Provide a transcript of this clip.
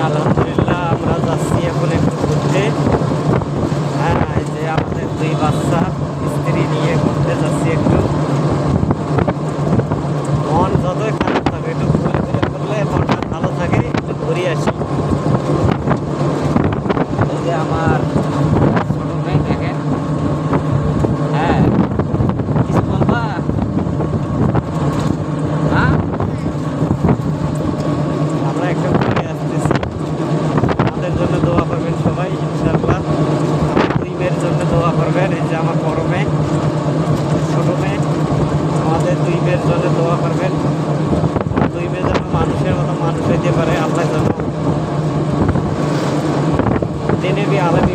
আলহামদুলিল্লাহ আমরা যাচ্ছি এখন একটু ঘুরতে। হ্যাঁ, এই যে আমাদের দুই বাচ্চা স্ত্রী নিয়ে ঘুরতে যাচ্ছি একটু। মন যতই খারাপ থাকে একটু ঘুরে ঘুরে করলে মনটা ভালো থাকে, একটু ঘুরে আসি। এই যে আমার ছোট মেয়ে দেখেন। হ্যাঁ, কিছু বলবা? হ্যাঁ, আমরা একটু ঘুরে আসতেছি। আমাদের জন্য দোয়া করবেন সবাই ইনশাআল্লাহ। আমার দুই মেয়ের জন্য দোয়া করবেন। এই যে আমার বড় মেয়ে, ছোট মেয়ে, আমাদের দুই মেয়ের জন্য দোয়া করবেন। দুই মেয়ে যেন মানুষের মতো মানুষ হইতে পারে, আল্লাহ যেন দিনে বি আলমী